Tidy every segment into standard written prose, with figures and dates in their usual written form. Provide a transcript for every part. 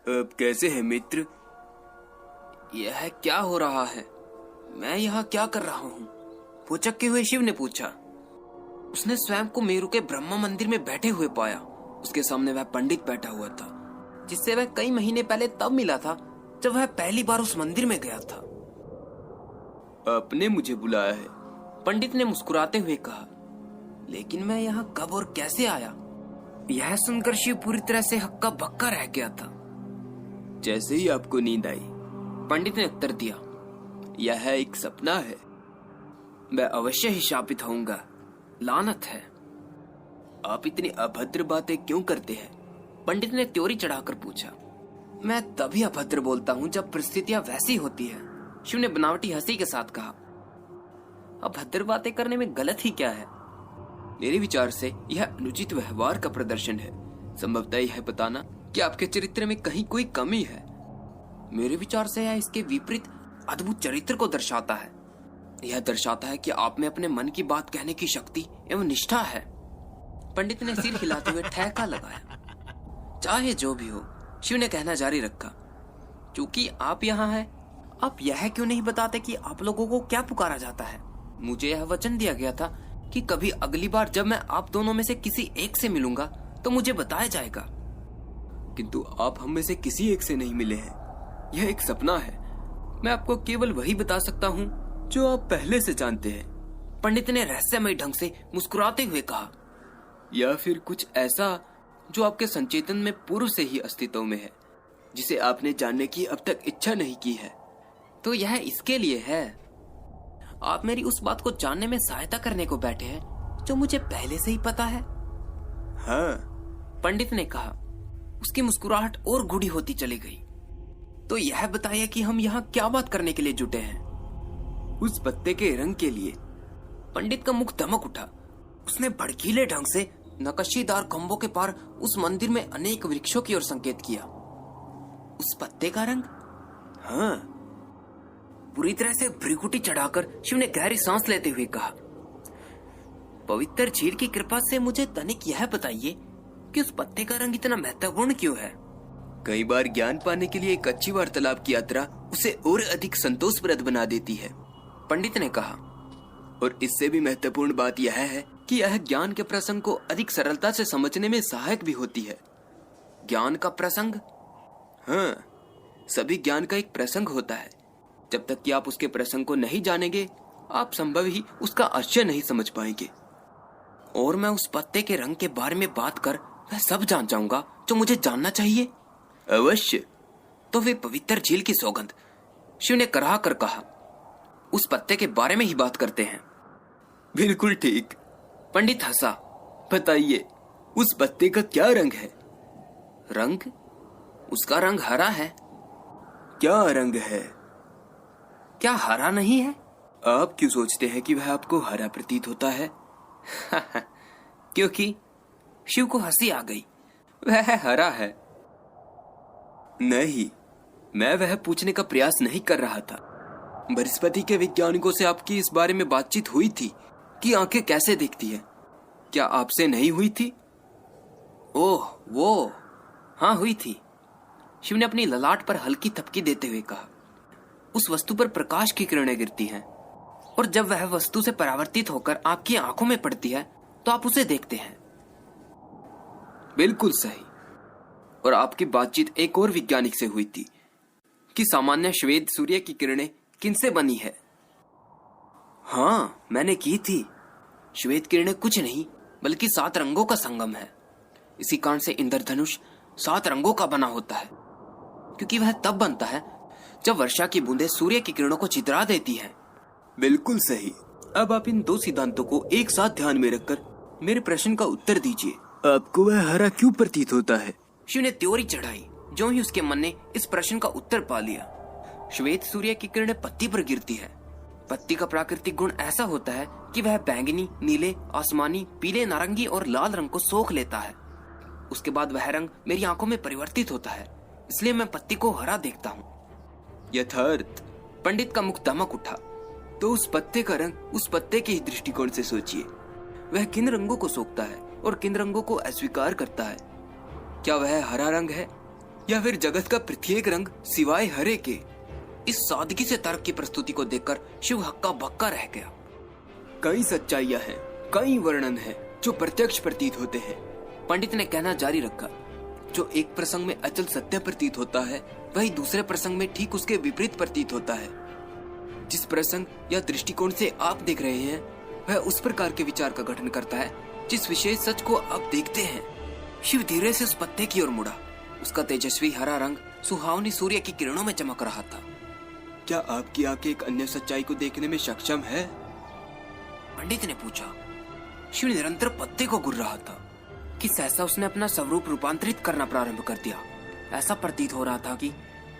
अब कैसे है मित्र? यह क्या हो रहा है? मैं यहाँ क्या कर रहा हूँ? भुचक्के हुए शिव ने पूछा। उसने स्वयं को मेरु के ब्रह्मा मंदिर में बैठे हुए पाया। उसके सामने वह पंडित बैठा हुआ था, जिससे वह कई महीने पहले तब मिला था जब वह पहली बार उस मंदिर में गया था। आपने मुझे बुलाया है? पंडित ने मुस्कुराते हुए कहा। लेकिन मैं यहाँ कब और कैसे आया? यह सुनकर शिव पूरी तरह से हक्का बक्का रह गया था। जैसे ही आपको नींद आई, पंडित ने उत्तर दिया, यह एक सपना है। मैं अवश्य ही शापित होऊंगा। लानत है। आप इतनी अभद्र बातें क्यों करते हैं? पंडित ने त्योरी चढ़ाकर पूछा। मैं तभी अभद्र बोलता हूँ जब परिस्थितियां वैसी होती है, शिव ने बनावटी हंसी के साथ कहा। अभद्र बातें करने में गलत ही क्या है? मेरे विचार से यह अनुचित व्यवहार का प्रदर्शन है। संभवतः यह बताना कि आपके चरित्र में कहीं कोई कमी है। मेरे विचार से यह इसके विपरीत अद्भुत चरित्र को दर्शाता है। यह दर्शाता है कि आप में अपने मन की बात कहने की शक्ति एवं निष्ठा है। पंडित ने सिर हिलाते हुए ठहका लगाया। चाहे जो भी हो, शिव ने कहना जारी रखा, क्योंकि आप यहाँ हैं, आप यह क्यों नहीं बताते कि आप लोगों को क्या पुकारा जाता है? मुझे यह वचन दिया गया था कि कभी अगली बार जब मैं आप दोनों में से किसी एक से मिलूंगा तो मुझे बताया जाएगा। किंतु आप हम में से किसी एक से नहीं मिले हैं। यह एक सपना है। मैं आपको केवल वही बता सकता हूँ जो आप पहले से जानते हैं। पंडित ने रहस्यमय ढंग से मुस्कुराते हुए कहा। या फिर कुछ ऐसा जो आपके संचेतन में पूर्व से ही अस्तित्व में है, जिसे आपने जानने की अब तक इच्छा नहीं की है। तो यह इसके लिए है। आप मेरी उस बात को जानने में सहायता करने को बैठे हैं जो मुझे पहले से ही पता है। हाँ, पंडित ने कहा। उसकी मुस्कुराहट और गूढ़ी होती चली गई। तो यह बताइए कि हम यहाँ क्या बात करने के लिए जुटे हैं? उस पत्ते के रंग के लिए। पंडित का मुख दमक उठा। उसने भड़कीले ढंग से नक्शीदार खंभों के पार उस मंदिर में अनेक वृक्षों की ओर संकेत किया। उस पत्ते का रंग? हाँ। पूरी तरह से भ्रिकुटी चढ़ाकर शिव ने गहरी सांस लेते हुए कहा। पवित्र झील की कृपा से मुझे तनिक यह बताइए कि उस पत्ते का रंग इतना महत्वपूर्ण क्यों है? कई बार ज्ञान पाने के लिए एक अच्छी वार्तालाप की यात्रा उसे और अधिक संतोषप्रद बना देती है, पंडित ने कहा। और इससे भी महत्वपूर्ण बात यह है कि यह ज्ञान के प्रसंग को अधिक सरलता से समझने में सहायक भी होती है। ज्ञान का प्रसंग? हाँ, सभी ज्ञान का एक प्रसंग होता है। जब तक कि आप उसके प्रसंग को नहीं जानेंगे, आप संभव ही उसका आशय नहीं समझ पाएंगे। और मैं उस पत्ते के रंग के बारे में बात कर वह सब जान जाऊंगा जो मुझे जानना चाहिए। अवश्य। तो वे पवित्र झील की सौगंध, शिव ने कराह कर कहा। उस पत्ते के बारे में ही बात करते हैं। बिल्कुल ठीक। पंडित हंसा। बताइए, उस पत्ते का क्या रंग है? रंग? उसका रंग हरा है। क्या रंग है? क्या हरा नहीं है? आप क्यों सोचते हैं कि वह आपको हरा प्रतीत होता है? क्योंकि शिव को हंसी आ गई। वह हरा है। नहीं, मैं वह पूछने का प्रयास नहीं कर रहा था। बृहस्पति के वैज्ञानिकों से आपकी इस बारे में बातचीत हुई थी कि आंखें कैसे दिखती है। क्या आपसे नहीं हुई थी? ओह, वो हाँ, हुई थी। शिव ने अपनी ललाट पर हल्की थपकी देते हुए कहा। उस वस्तु पर प्रकाश की किरणें गिरती हैं, और जब वह वस्तु से परावर्तित होकर आपकी आंखों में पड़ती है तो आप उसे देखते हैं। बिल्कुल सही। और आपकी बातचीत एक और वैज्ञानिक से हुई थी कि सामान्य श्वेत सूर्य की किरणें किनसे बनी है? हाँ, मैंने की थी। श्वेत किरणें कुछ नहीं बल्कि 7 रंगों का संगम है। इसी कारण से इंद्रधनुष 7 रंगों का बना होता है, क्योंकि वह तब बनता है जब वर्षा की बूंदें सूर्य की किरणों को छितरा देती हैं। बिल्कुल सही। अब आप इन 2 सिद्धांतों को एक साथ ध्यान में रखकर मेरे प्रश्न का उत्तर दीजिए। आपको वह हरा क्यों प्रतीत होता है? शिव ने त्योरी चढ़ाई। जो ही उसके मन ने इस प्रश्न का उत्तर पा लिया। श्वेत सूर्य की किरणें पत्ती पर गिरती है। पत्ती का प्राकृतिक गुण ऐसा होता है कि वह बैंगनी, नीले, आसमानी, पीले, नारंगी और लाल रंग को सोख लेता है। उसके बाद वह रंग मेरी आंखों में परिवर्तित होता है, इसलिए मैं पत्ती को हरा देखता हूँ। यथार्थ। पंडित का मुख दमक उठा। तो उस पत्ते का रंग उस पत्ते के ही दृष्टिकोण से सोचिए। वह किन रंगों को सोखता है और किन रंगों को अस्वीकार करता है? क्या वह हरा रंग है? या फिर जगत का प्रत्येक रंग सिवाय हरे के? इस सादगी से तर्क की प्रस्तुति को देखकर शिव हक्का बक्का रह गया। कई सच्चाइयां हैं, कई वर्णन हैं जो प्रत्यक्ष प्रतीत होते हैं। पंडित ने कहना जारी रखा। जो एक प्रसंग में अचल सत्य प्रतीत होता है, वही दूसरे प्रसंग में ठीक उसके विपरीत प्रतीत होता है। जिस प्रसंग या दृष्टिकोण से आप देख रहे हैं, वह उस प्रकार के विचार का गठन करता है जिस विशेष सच को आप देखते हैं। शिव धीरे से उस पत्ते की ओर मुड़ा। उसका तेजस्वी हरा रंग सुहावनी सूर्य की किरणों में चमक रहा था। क्या आपकी आंखें एक अन्य सच्चाई को देखने में सक्षम है? पंडित ने पूछा। शिव निरंतर पत्ते को घूर रहा था कि सहसा उसने अपना स्वरूप रूपांतरित करना प्रारंभ कर दिया। ऐसा प्रतीत हो रहा था कि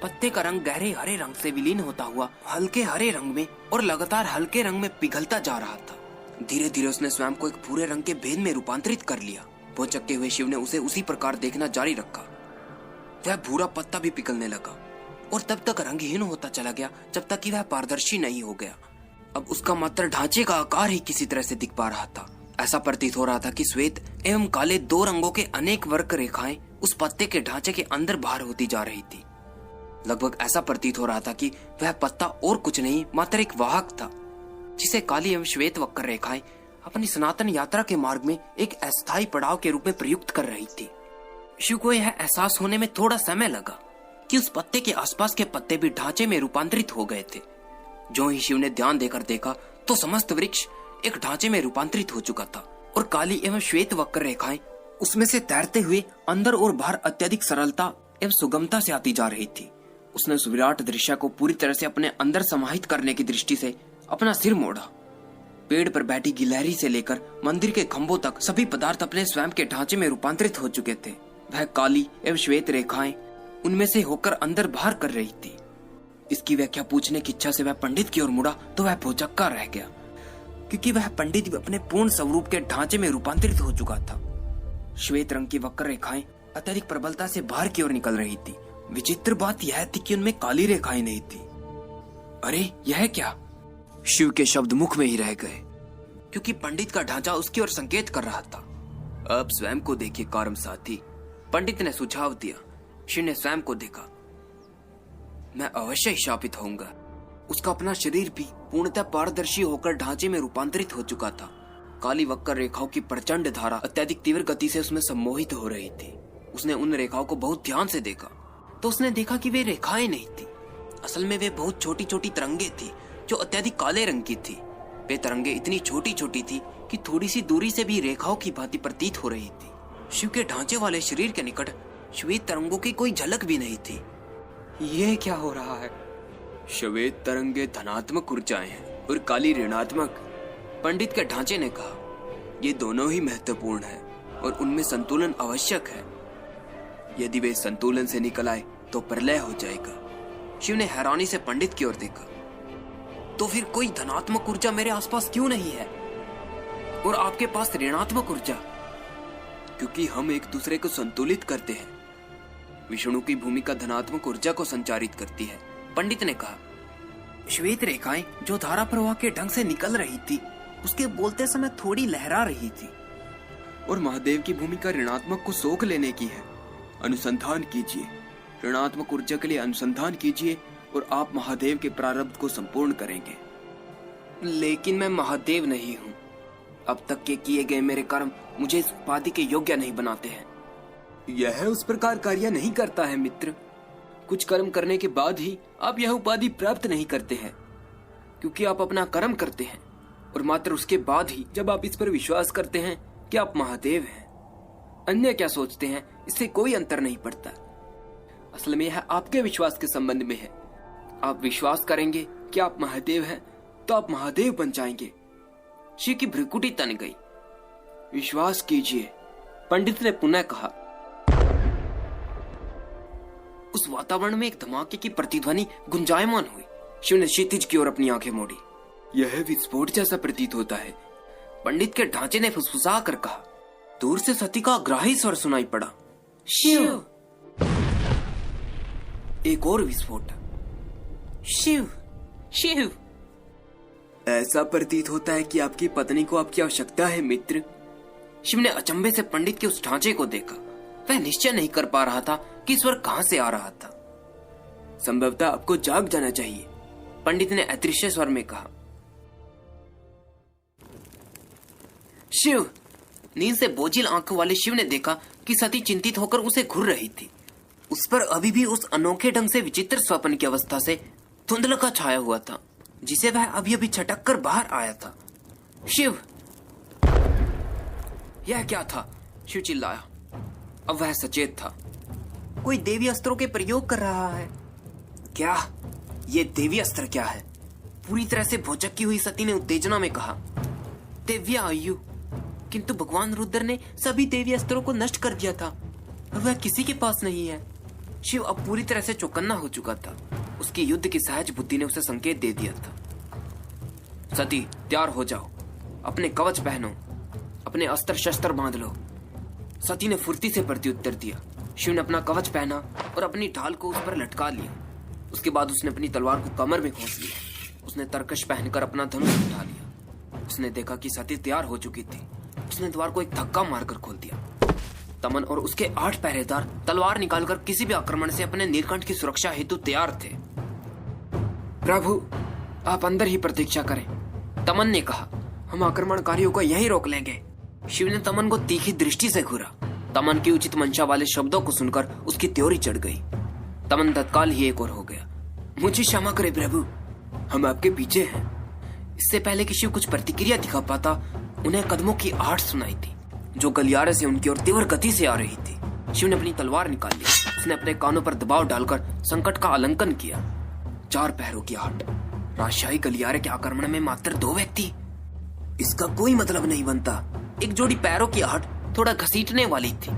पत्ते का रंग गहरे हरे रंग से विलीन होता हुआ हल्के हरे रंग में और लगातार हल्के रंग में पिघलता जा रहा था। धीरे धीरे उसने स्वयं को एक भूरे रंग के भेद में रूपांतरित कर लिया। भौचक्के हुए शिव ने उसे उसी प्रकार देखना जारी रखा। वह भूरा पत्ता भी पिघलने लगा और तब तक रंगहीन होता चला गया जब तक कि वह पारदर्शी नहीं हो गया। अब उसका मात्र ढांचे का आकार ही किसी तरह से दिख पा रहा था। ऐसा प्रतीत हो रहा था कि श्वेत एवं काले दो रंगों के अनेक वर्ग रेखाएं उस पत्ते के ढांचे के अंदर बाहर होती जा रही थी। लगभग ऐसा प्रतीत हो रहा था कि वह पत्ता और कुछ नहीं मात्र एक वाहक था, जिसे काली एवं श्वेत वक्र रेखाएं अपनी सनातन यात्रा के मार्ग में एक अस्थायी पड़ाव के रूप में प्रयुक्त कर रही थी। शिव को यह एहसास होने में थोड़ा समय लगा कि उस पत्ते के आसपास के पत्ते भी ढांचे में रूपांतरित हो गए थे। जो ही शिव ने ध्यान देकर देखा तो समस्त वृक्ष एक ढांचे में रूपांतरित हो चुका था और काली एवं श्वेत वक्र रेखाएं उसमें से तैरते हुए अंदर और बाहर अत्यधिक सरलता एवं सुगमता से आती जा रही थी। उसने उस विराट दृश्य को पूरी तरह से अपने अंदर समाहित करने की दृष्टि से अपना सिर मोड़ा। पेड़ पर बैठी गिलहरी से लेकर मंदिर के खंभों तक सभी पदार्थ अपने स्वयं के ढांचे में रूपांतरित हो चुके थे। वह काली एवं श्वेत रेखाएं उनमें से होकर अंदर बाहर कर रही थी। इसकी व्याख्या पूछने की इच्छा से वह पंडित की ओर मुड़ा तो वह भौचक्का रह गया, क्योंकि वह पंडित भी अपने पूर्ण स्वरूप के ढांचे में रूपांतरित हो चुका था। श्वेत रंग की वक्र रेखाएं अत्यधिक प्रबलता से बाहर की ओर निकल रही थी। विचित्र बात यह थी कि उनमें काली रेखाएं नहीं थी। अरे यह क्या? शिव के शब्द मुख में ही रह गए, क्योंकि पंडित का ढांचा उसकी ओर संकेत कर रहा था। आप स्वयं को देखिए कर्म साथी, पंडित ने सुझाव दिया। शिव ने स्वयं को देखा। मैं अवश्य ही शापित होऊंगा। उसका अपना शरीर भी पूर्णतः पारदर्शी होकर ढांचे में रूपांतरित हो चुका था। काली वक्र रेखाओं की प्रचंड धारा अत्यधिक तीव्र गति से उसमें सम्मोहित हो रही थी। उसने उन रेखाओं को बहुत ध्यान से देखा तो उसने देखा कि वे रेखाएं नहीं थी। असल में वे बहुत छोटी छोटी तरंगे थी जो अत्यधिक काले रंग की थी। वे तरंगे इतनी छोटी छोटी थी कि थोड़ी सी दूरी से भी रेखाओं की भांति प्रतीत हो रही थी। शिव के ढांचे वाले शरीर के निकट श्वेत तरंगों की कोई झलक भी नहीं थी। यह क्या हो रहा है? श्वेत तरंगे धनात्मक ऊर्जाएं हैं और काली ऋणात्मक। पंडित के ढांचे ने कहा। ये दोनों ही महत्वपूर्ण है और उनमें संतुलन आवश्यक है। यदि वे संतुलन से निकल आए तो प्रलय हो जाएगा। शिव ने हैरानी से पंडित की ओर देखा। तो फिर कोई धनात्मक ऊर्जा मेरे आसपास क्यों नहीं है और आपके पास ऋणात्मक ऊर्जा? क्योंकि हम एक दूसरे को संतुलित करते हैं। विष्णु की भूमिका धनात्मक ऊर्जा को संचारित करती है, पंडित ने कहा। श्वेत रेखाएं जो धारा प्रवाह के ढंग से निकल रही थी, उसके बोलते समय थोड़ी लहरा रही थी। और महादेव की भूमिका ऋणात्मक को सोख लेने की है। अनुसंधान कीजिए, ऋणात्मक ऊर्जा के लिए अनुसंधान कीजिए और आप महादेव के प्रारब्ध को संपूर्ण करेंगे। लेकिन मैं महादेव नहीं हूँ। अब तक के किए गए मेरे कर्म मुझे इस उपाधि के योग्य नहीं बनाते हैं। यह उस प्रकार कार्य नहीं करता है मित्र। कुछ कर्म करने के बाद ही आप यह उपाधि प्राप्त नहीं करते हैं, क्योंकि आप अपना कर्म करते हैं और मात्र उसके बाद ही जब आप इस पर विश्वास करते हैं कि आप महादेव हैं। अन्य क्या सोचते हैं इससे कोई अंतर नहीं पड़ता। असल में यह आपके विश्वास के संबंध में है। आप विश्वास करेंगे कि आप महादेव हैं तो आप महादेव बन जाएंगे। शिव की भ्रुकुटी तन गई। विश्वास कीजिए, पंडित ने पुनः कहा। उस वातावरण में एक धमाके की प्रतिध्वनि गुंजायमान हुई। शिव ने क्षितिज की ओर अपनी आंखें मोड़ी। यह विस्फोट जैसा प्रतीत होता है, पंडित के ढांचे ने फुसफुसा कर कहा। दूर से सती का ग्राही स्वर सुनाई पड़ा, शिव। एक और विस्फोट, शिव शिव। ऐसा प्रतीत होता है कि आपकी पत्नी को आपकी आवश्यकता है मित्र। शिव ने अचंभे से पंडित के उस ढांचे को देखा। वह निश्चय नहीं कर पा रहा था कि स्वर कहां से आ रहा था। संभवतः आपको जाग जाना चाहिए, पंडित ने अदृश्य स्वर में कहा। शिव! नींद से बोझिल आंखों वाले शिव ने देखा कि सती चिंतित होकर उसे घूर रही थी। उस पर अभी भी उस अनोखे ढंग से विचित्र स्वप्न की अवस्था से धुंधलका छाया हुआ था, जिसे वह अभी अभी छटक कर बाहर आया था। शिव! यह क्या था? शिव चिल्लाया। अब वह सचेत था। कोई देवी अस्त्रों के प्रयोग कर रहा है। क्या? ये देवी अस्त्र क्या है? पूरी तरह से भौचक्की हुई सती ने उत्तेजना में कहा। दिव्य आयु, किंतु भगवान रुद्र ने सभी देवी अस्त्रों को नष्ट कर दिया था। अब वह किसी के पास नहीं है। शिव अब पूरी तरह से चौकन्ना हो चुका था। उसकी युद्ध की सहज बुद्धि ने उसे संकेत दे दिया था। सती, तैयार हो जाओ, अपने कवच पहनो, अपने अस्त्र शस्त्र बांध लो। सती ने फुर्ती से प्रत्युत्तर दिया। शिव ने अपना कवच पहना और अपनी ढाल को उस पर लटका लिया। उसके बाद उसने अपनी तलवार को कमर में खोस लिया। उसने तरकश पहनकर अपना धनुष उठा लिया। उसने देखा कि सती तैयार हो चुकी थी। उसने द्वार को एक धक्का मारकर खोल दिया। तमन और उसके 8 पहरेदार तलवार निकालकर किसी भी आक्रमण से अपने नीलकंठ की सुरक्षा हेतु तैयार थे। प्रभु, आप अंदर ही प्रतीक्षा करें, तमन ने कहा। हम आक्रमणकारियों को यहीं रोक लेंगे। शिव ने तमन को तीखी दृष्टि से घूरा। तमन की उचित मंशा वाले शब्दों को सुनकर उसकी त्योरी चढ़ गई। तमन तत्काल ही एक और हो गया। मुझे क्षमा करे प्रभु, हम आपके पीछे हैं। इससे पहले कि शिव कुछ प्रतिक्रिया दिखा पाता, उन्हें कदमों की आहट सुनाई थी, जो गलियारे से उनकी ओर तीव्र गति से आ रही थी। शिव ने अपनी तलवार निकाल ली। उसने अपने कानों पर दबाव डालकर संकट का आलंकन किया। 4 पहरों की आहट, राजशाही गलियारे के आक्रमण में मात्र 2 व्यक्ति। इसका कोई मतलब नहीं बनता। एक जोड़ी पैरों की आहट थोड़ा घसीटने वाली थी।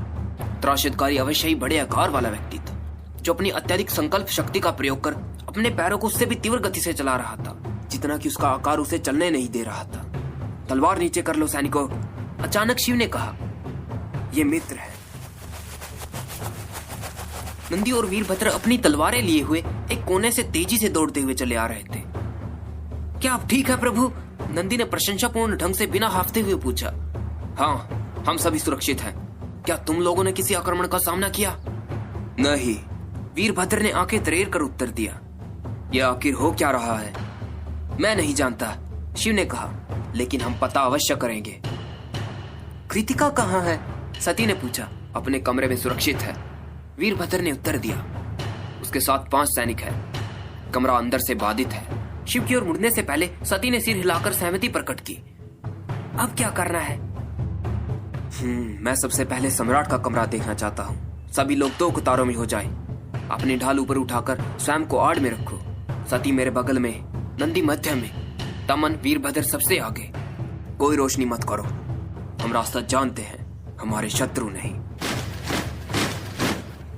त्रासदकारी अवश्य ही बड़े आकार वाला व्यक्ति था, जो अपनी अत्यधिक संकल्प शक्ति का प्रयोग कर अपने पैरों को उससे भी तीव्र गति से चला रहा था, जितना कि उसका आकार उसे चलने नहीं दे रहा था। तलवार नीचे कर लो सैनिकों, अचानक शिव ने कहा। ये मित्र है। नंदी और वीरभद्र अपनी तलवारें लिए हुए एक कोने से तेजी से दौड़ते हुए चले आ रहे थे। क्या आप ठीक है प्रभु? नंदी ने प्रशंसापूर्ण ढंग से बिना हाफते हुए पूछा। हाँ, हम सभी सुरक्षित हैं। क्या तुम लोगों ने किसी आक्रमण का सामना किया? नहीं, वीरभद्र ने आंखें तरेर कर उत्तर दिया। यह आखिर हो क्या रहा है? मैं नहीं जानता, शिव ने कहा, लेकिन हम पता अवश्य करेंगे। कृतिका कहाँ है? सती ने पूछा। अपने कमरे में सुरक्षित है, वीरभद्र ने उत्तर दिया। उसके साथ 5 सैनिक हैं। कमरा अंदर से बाधित है। शिव की ओर मुड़ने से पहले सती ने सिर हिलाकर सहमति प्रकट की। अब क्या करना है? मैं सबसे पहले सम्राट का कमरा देखना चाहता हूँ। सभी लोग 2 कतारों में हो जाए। अपनी ढाल ऊपर उठाकर स्वयं को आड़ में रखो। सती मेरे बगल में, नंदी मध्य में, तमन वीरभद्र सबसे आगे। कोई रोशनी मत करो। हम रास्ता जानते हैं, हमारे शत्रु नहीं।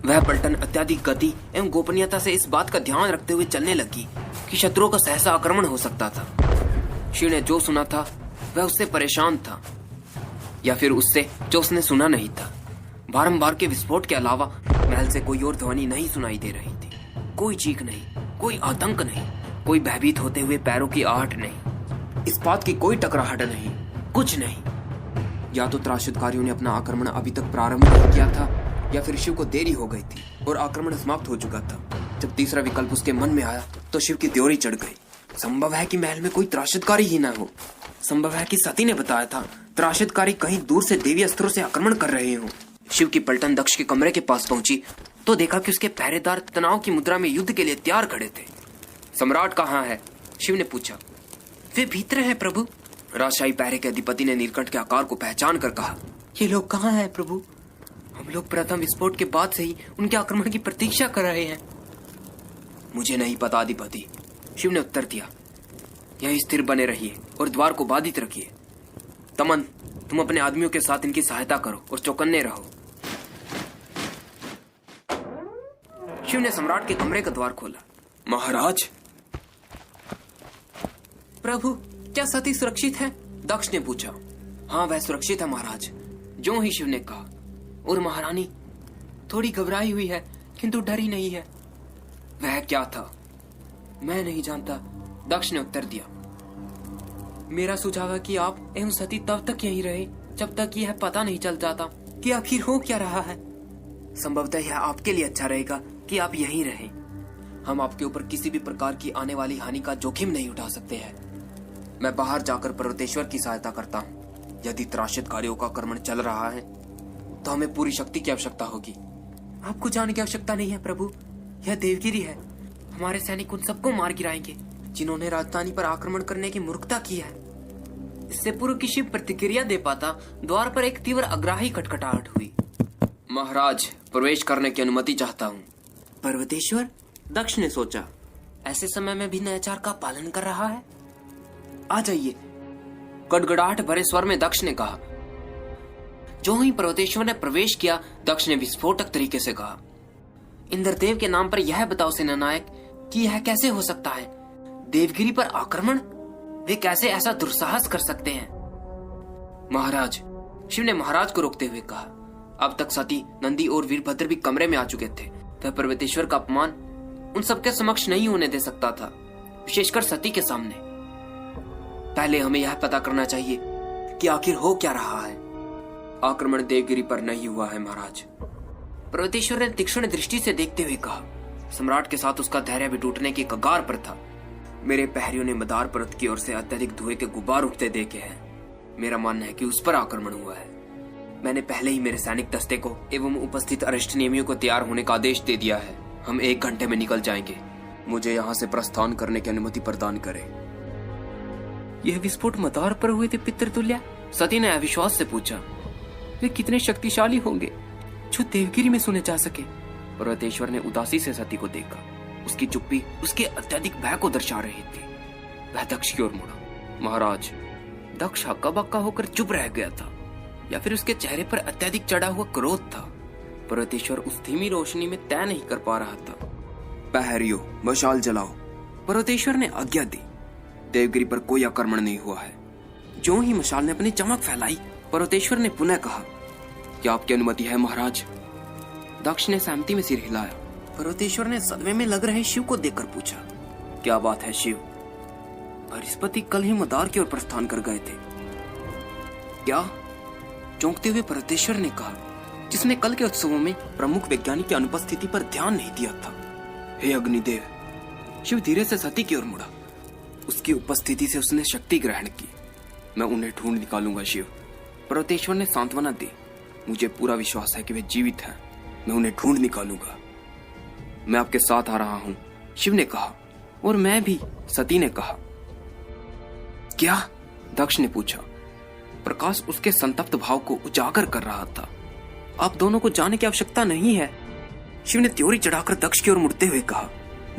वह पलटन अत्यधिक गति एवं गोपनीयता से इस बात का ध्यान रखते हुए चलने लगी कि शत्रुओं का सहसा आक्रमण हो सकता था। शिव ने जो सुना था वह उससे परेशान था, या फिर उससे जो उसने सुना नहीं था। बारंबार के विस्फोट के अलावा महल से कोई और ध्वनि नहीं सुनाई दे रही थी। कोई चीख नहीं, कोई आतंक नहीं, कोई भयभीत होते हुए पैरों की आहट नहीं, इस बात की कोई टकराहट नहीं, कुछ नहीं। या तो त्रासदकारियों ने अपना आक्रमण अभी तक प्रारंभ नहीं किया था, या फिर शिव को देरी हो गई थी और आक्रमण समाप्त हो चुका था। जब तीसरा विकल्प उसके मन में आया तो शिव की त्योरी चढ़ गई। संभव है कि महल में कोई त्रासदकारी ही ना हो। संभव है कि सती ने बताया था त्रासदकारी कहीं दूर से देवी अस्त्रों से आक्रमण कर रहे हो। शिव की पलटन दक्ष के कमरे के पास पहुंची तो देखा कि उसके पहरेदार तनाव की मुद्रा में युद्ध के लिए तैयार खड़े थे। सम्राट कहाँ है? शिव ने पूछा। वे भीतर हैं प्रभु, राजशाही पहरे के अधिपति ने नीलकंठ के आकार को पहचान कर कहा। ये लोग कहाँ हैं प्रभु? हम लोग प्रथम विस्फोट के बाद से ही उनके आक्रमण की प्रतीक्षा कर रहे हैं। मुझे नहीं पता अधिपति, शिव ने उत्तर दिया। यहीं स्थिर बने रहिए और द्वार को बाधित रखिए। तमन, तुम अपने आदमियों के साथ इनकी सहायता करो और चौकन्ने रहो। शिव ने सम्राट के कमरे का द्वार खोला। महाराज। प्रभु, क्या सती सुरक्षित है? दक्ष ने पूछा। हाँ, वह सुरक्षित है महाराज, जो ही शिव ने कहा। और महारानी थोड़ी घबराई हुई है, किंतु डरी नहीं है। वह क्या था? मैं नहीं जानता, दक्ष ने उत्तर दिया। मेरा सुझाव है कि आप एवं सती तब तक यहीं रहे जब तक यह पता नहीं चल जाता कि आखिर हो क्या रहा है। संभवतः यह आपके लिए अच्छा रहेगा कि आप यहीं रहें। हम आपके ऊपर किसी भी प्रकार की आने वाली हानि का जोखिम नहीं उठा सकते हैं। मैं बाहर जाकर पर्वतेश्वर की सहायता करता हूँ। यदि त्रासदकारियों का आक्रमण चल रहा है तो हमें पूरी शक्ति की आवश्यकता होगी। आपको जाने की आवश्यकता नहीं है प्रभु, यह देवगिरी है। हमारे सैनिक उन सबको मार गिराएंगे जिन्होंने राजधानी पर आक्रमण करने की मूर्खता की है। इससे पूर्व की शिव प्रतिक्रिया दे पाता द्वार पर एक तीव्र अग्राही खटखटाहट हुई। महाराज, प्रवेश करने की अनुमति चाहता हूँ। पर्वतेश्वर, दक्ष ने सोचा, ऐसे समय में भी नयाचार का पालन कर रहा है। आ जाइए, गड़गड़ाहट भरे स्वर में दक्ष ने कहा। जो ही पर्वतेश्वर ने प्रवेश किया, दक्ष ने विस्फोटक तरीके से कहा, इंद्रदेव के नाम पर यह बताओ सेनानायक कि यह कैसे हो सकता है? देवगिरी पर आक्रमण? वे कैसे ऐसा दुस्साहस कर सकते हैं? महाराज, शिव ने महाराज को रोकते हुए कहा। अब तक सती, नंदी और वीरभद्र भी कमरे में आ चुके थे। वह पर्वतेश्वर का अपमान उन सबके समक्ष नहीं होने दे सकता था, विशेषकर सती के सामने। पहले हमें यह पता करना चाहिए कि आखिर हो क्या रहा है। आक्रमण देवगिरी पर नहीं हुआ है महाराज, पर्वतेश्वर ने तीक्ष्ण दृष्टि से देखते हुए कहा। सम्राट के साथ उसका धैर्य भी टूटने की कगार पर था। मेरे प्रहरियों ने मदार पर्वत की ओर से अत्यधिक धुएं के गुब्बार उठते देखे हैं। मेरा मानना है कि उस पर आक्रमण हुआ है। मैंने पहले ही मेरे सैनिक दस्ते को एवं उपस्थित अरिष्ट नेमियों को तैयार होने का आदेश दे दिया है। हम 1 घंटे में निकल जाएंगे। मुझे यहाँ से प्रस्थान करने की अनुमति प्रदान करें। यह विस्फोट मदार पर हुए थे पितृतुल्य? सती ने अविश्वास से पूछा। वे कितने शक्तिशाली होंगे जो देवगिरी में सुने जा सके? पर्वतेश्वर ने उदासी से सती को देखा। उसकी चुप्पी उसके अत्यधिक भय को दर्शा रही थी। वह दक्ष की ओर मुड़ा। महाराज, दक्ष हक्का बक्का होकर चुप रह गया था, या फिर उसके चेहरे पर अत्यधिक चढ़ा हुआ क्रोध था? पर्वतेश्वर उस धीमी रोशनी में तय नहीं कर पा रहा था। प्रहरियों, मशाल जलाओ। पर्वतेश्वर ने आज्ञा दी। देवगिरी पर कोई आक्रमण नहीं हुआ है। जो ही मशाल ने अपनी चमक फैलाई, पर्वतेश्वर ने पुनः कहा, क्या आपकी अनुमति है महाराज? दक्ष ने सहमति में सिर हिलाया। पर्वतेश्वर ने सदमे में लग रहे शिव को देखकर पूछा, क्या बात है शिव? बृहस्पति कल ही मदार की ओर प्रस्थान कर गए थे। क्या? चौंकते हुए पर्वतेश्वर ने कहा, जिसने कल के उत्सवों में प्रमुख वैज्ञानिक की अनुपस्थिति पर ध्यान नहीं दिया था। हे अग्निदेव। शिव धीरे से सती की ओर मुड़ा। उसकी उपस्थिति से उसने शक्ति ग्रहण की। मैं उन्हें ढूंढ निकालूंगा शिव। पर्वतेश्वर ने सांत्वना दी। मुझे पूरा विश्वास है कि वे जीवित हैं। मैं उन्हें ढूंढ निकालूंगा। मैं आपके साथ आ रहा हूं, शिव ने कहा। और मैं भी, सती ने कहा। क्या? दक्ष ने पूछा। प्रकाश उसके संतप्त भाव को उजागर कर रहा था। आप दोनों को जाने की आवश्यकता नहीं है, शिव ने त्योरी चढ़ाकर दक्ष की ओर मुड़ते हुए कहा।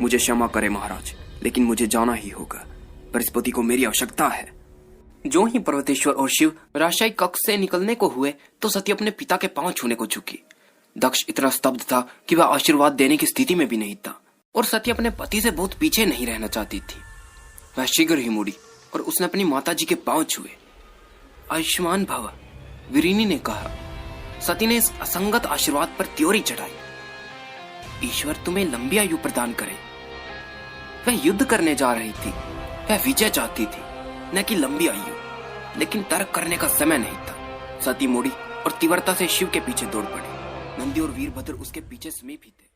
मुझे क्षमा करें महाराज, लेकिन मुझे जाना ही होगा। बृहस्पति को मेरी आवश्यकता है। जो ही पर्वतेश्वर और शिव राजशाही कक्ष से निकलने को हुए तो सती अपने पिता के पांव छूने को झुकी। दक्ष इतना स्तब्ध था कि वह आशीर्वाद देने की स्थिति में भी नहीं था, और सती अपने पति से बहुत पीछे नहीं रहना चाहती थी। वह शीघ्र ही मुड़ी और उसने अपनी माताजी के पांव छुए। आयुष्मान भव, वीरिनी ने कहा। सती ने इस असंगत आशीर्वाद पर त्योरी चढ़ाई। ईश्वर तुम्हें लंबी आयु प्रदान करे। वह युद्ध करने जा रही थी। वह विजय चाहती थी, न कि लंबी आयु। लेकिन तर्क करने का समय नहीं था। सती मुड़ी और तीव्रता से शिव के पीछे दौड़ पड़ी। नंदी और वीरभद्र उसके पीछे समीप ही थे।